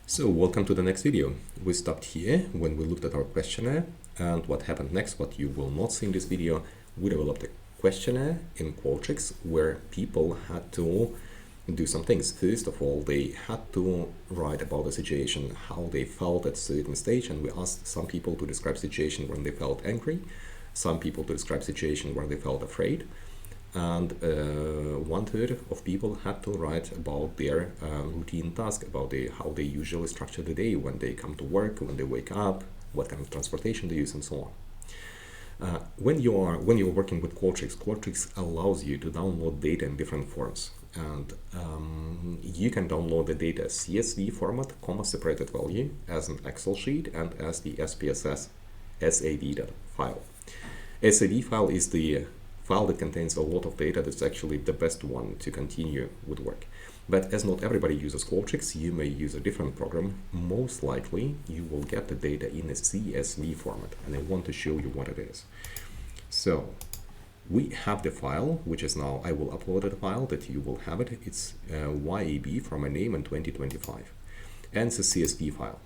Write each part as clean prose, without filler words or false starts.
So welcome to the next video. We stopped here when we looked at our questionnaire, and what happened next, what you will not see in this video, we developed a questionnaire in Qualtrics where people had to do some things. First of all, they had to write about the situation, how they felt at a certain stage, and we asked some people to describe situation when they felt angry, some people to describe situation where they felt afraid, and 1/3 of people had to write about their routine task, about how they usually structure the day, when they come to work, when they wake up, what kind of transportation they use, and so on. When you're working with Qualtrics allows you to download data in different forms, and you can download the data CSV format, comma separated value, as an Excel sheet, and as the SPSS SAV file. SAV file is the file that contains a lot of data. That's actually the best one to continue with work. But as not everybody uses Qualtrics, you may use a different program. Most likely, you will get the data in a CSV format, and I want to show you what it is. So we have the file, which is now, I will upload the file that you will have it. It's YAB from my name in 2025, and it's a CSV file.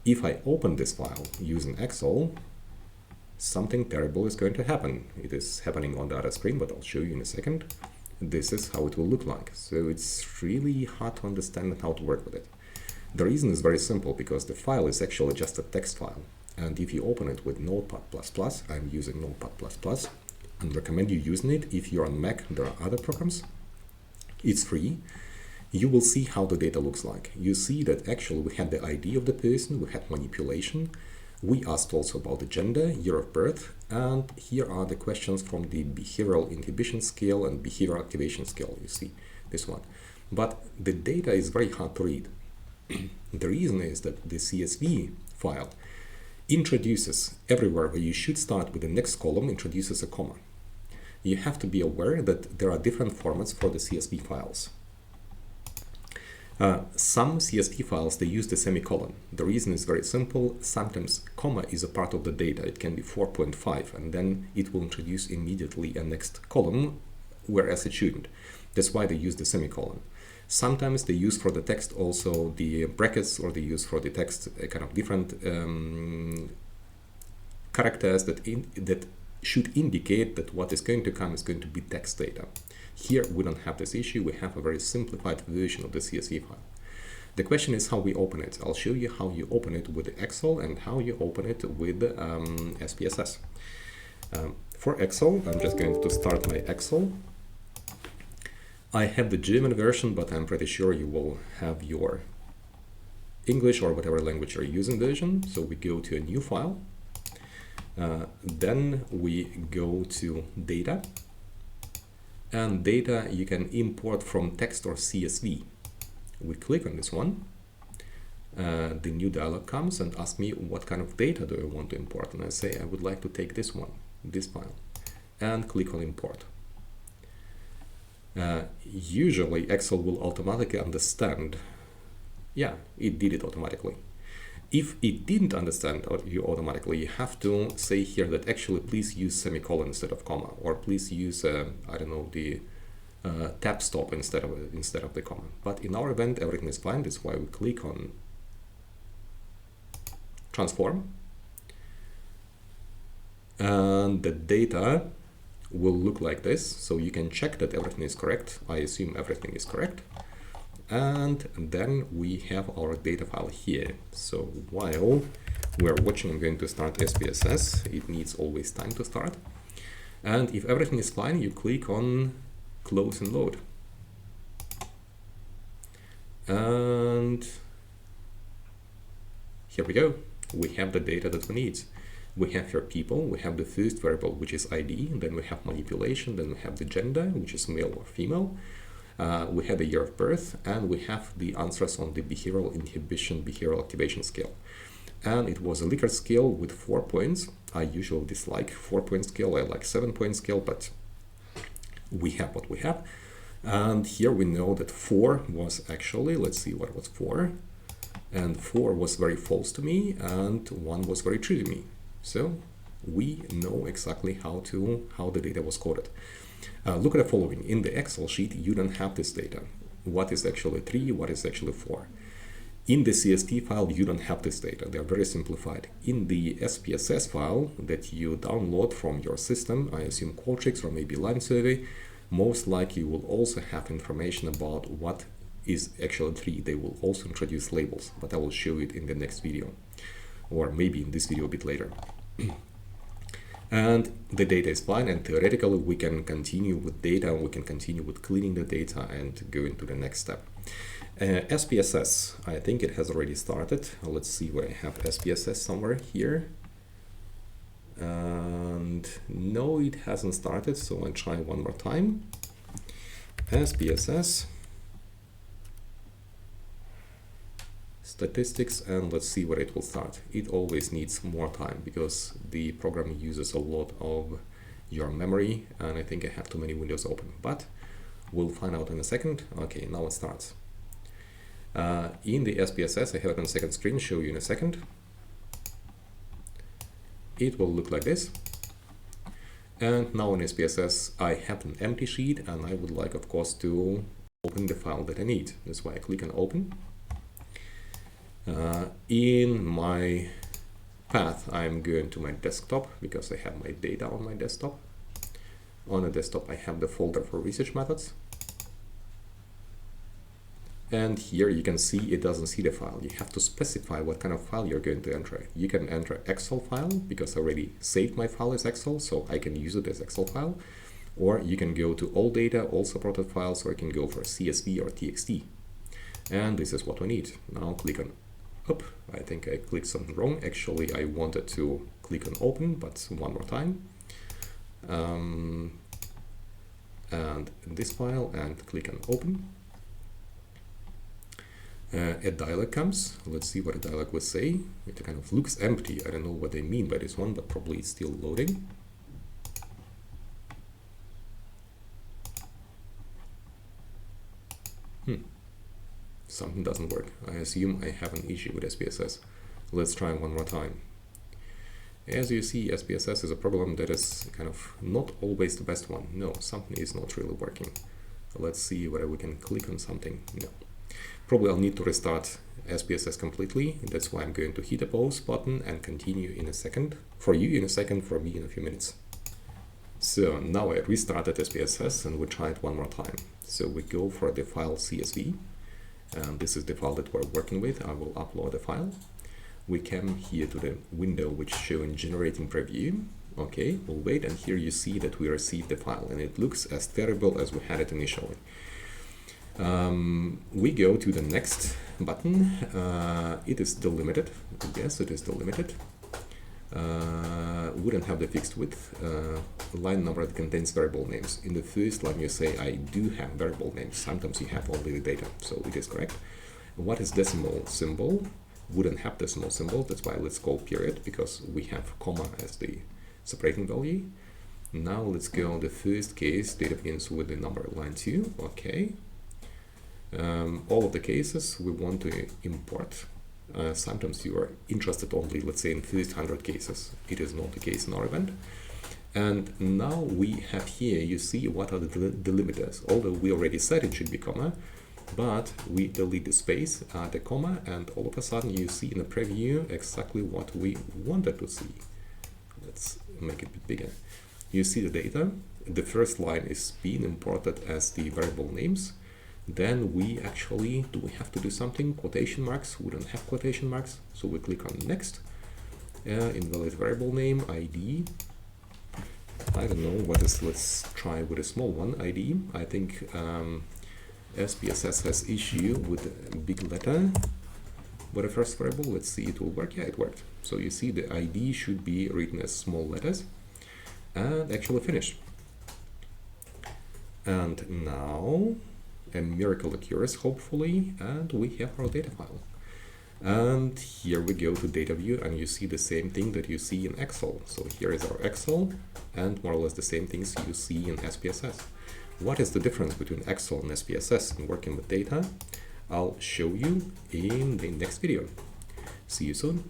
If I open this file using Excel, something terrible is going to happen. It is happening on the other screen, but I'll show you in a second. This is how it will look like. So it's really hard to understand how to work with it. The reason is very simple, because the file is actually just a text file. And if you open it with Notepad++, I'm using Notepad++, and recommend you using it. If you're on Mac, there are other programs. It's free. You will see how the data looks like. You see that actually we had the ID of the person, we had manipulation. We asked also about the gender, year of birth, and here are the questions from the behavioral inhibition scale and behavioral activation scale. You see this one. But the data is very hard to read. The reason is that the CSV file introduces everywhere where you should start with the next column, introduces a comma. You have to be aware that there are different formats for the CSV files. Some CSV files, they use the semicolon. The reason is very simple. Sometimes comma is a part of the data. It can be 4.5, and then it will introduce immediately a next column, whereas it shouldn't. That's why they use the semicolon. Sometimes they use for the text also the brackets, or they use for the text kind of different characters that should indicate that what is going to come is going to be text data. Here we don't have this issue. We have a very simplified version of the CSV file. The question is how we open it. I'll show you how you open it with Excel and how you open it with SPSS. For Excel, I'm just going to start my Excel. I have the German version, but I'm pretty sure you will have your English or whatever language you're using version. So we go to a new file. Then we go to data. And data you can import from text or CSV. We click on this one. The new dialog comes and asks me what kind of data do I want to import. And I say I would like to take this one, this file, and click on import. Usually Excel will automatically understand. Yeah, it did it automatically. If it didn't understand you automatically, you have to say here that actually please use semicolon instead of comma, or please use I don't know, the tab stop instead of the comma. But in our event, everything is fine. That's why we click on transform, and the data will look like this. So you can check that everything is correct. I assume everything is correct. And then we have our data file here. So while we're watching, I'm going to start SPSS. It needs always time to start. And if everything is fine, you click on close and load. And here we go. We have the data that we need. We have here people. We have the first variable, which is ID. Then we have manipulation. Then we have the gender, which is male or female. We have the year of birth, and we have the answers on the behavioral inhibition, behavioral activation scale. And it was a Likert scale with 4 points. I usually dislike 4-point scale. I like 7-point scale, but we have what we have. And here we know that 4 was actually, let's see what was 4. And 4 was very false to me, and 1 was very true to me. So we know exactly how the data was coded. Look at the following. In the Excel sheet, you don't have this data. What is actually 3, what is actually 4. In the CSV file, you don't have this data. They're very simplified. In the SPSS file that you download from your system, I assume Qualtrics or maybe Line Survey, most likely you will also have information about what is actual tree. They will also introduce labels, but I will show it in the next video, or maybe in this video a bit later. And the data is fine, and theoretically we can continue with data, we can continue with cleaning the data and go into the next step. SPSS, I think it has already started. Let's see where I have SPSS somewhere here. And no, it hasn't started, so I'll try one more time. SPSS statistics, and let's see where it will start. It always needs more time because the program uses a lot of your memory, and I think I have too many windows open, but we'll find out in a second. Okay, now it starts. In the SPSS, I have it on the second screen, show you in a second. It will look like this. And now in SPSS, I have an empty sheet, and I would like, of course, to open the file that I need. That's why I click on open. In my path, I'm going to my desktop because I have my data on my desktop. On the desktop, I have the folder for research methods. And here you can see it doesn't see the file. You have to specify what kind of file you're going to enter. You can enter Excel file because I already saved my file as Excel, so I can use it as Excel file. Or you can go to all data, all supported files, or you can go for CSV or TXT. And this is what we need. Now click on up. I think I clicked something wrong. Actually, I wanted to click on open, but one more time. And this file, and click on open. A dialog comes. Let's see what a dialog will say. It kind of looks empty. I don't know what they mean by this one, but probably it's still loading. Something doesn't work. I assume I have an issue with SPSS. Let's try one more time. As you see, SPSS is a program that is kind of not always the best one. No, something is not really working. Let's see whether we can click on something. No. Probably I'll need to restart SPSS completely. That's why I'm going to hit the pause button and continue in a second. For you in a second, for me in a few minutes. So now I restarted SPSS and we try it one more time. So we go for the file CSV. And this is the file that we're working with. I will upload the file. We come here to the window which showing generating preview. Okay, we'll wait, and here you see that we received the file, and it looks as terrible as we had it initially. We go to the next button. It is delimited. Yes, it is delimited. We don't have the fixed width. Line number that contains variable names. In the first line you say I do have variable names. Sometimes you have only the data, so it is correct. What is decimal symbol? Wouldn't have decimal symbol. That's why let's call period, because we have comma as the separating value. Now let's go on the first case. Data begins with the number line 2. Okay. All of the cases we want to import. Sometimes you are interested only, let's say, in first 100 cases. It is not the case in our event. And now we have here, you see what are the delimiters. Although we already said it should be comma, but we delete the space, the comma, and all of a sudden you see in the preview exactly what we wanted to see. Let's make it a bit bigger. You see the data. The first line is being imported as the variable names. Then we actually, do we have to do something? Quotation marks. We don't have quotation marks, so we click on next. Invalid variable name, ID. I don't know what is, let's try with a small one, ID. I think SPSS has issue with a big letter with the first variable. Let's see, it will work. Yeah, it worked. So you see the ID should be written as small letters and actually finish. And now a miracle occurs, hopefully, and we have our data file. And here we go to data view, and you see the same thing that you see in Excel. So here is our Excel, and more or less the same things you see in SPSS. What is the difference between Excel and SPSS in working with data? I'll show you in the next video. See you soon.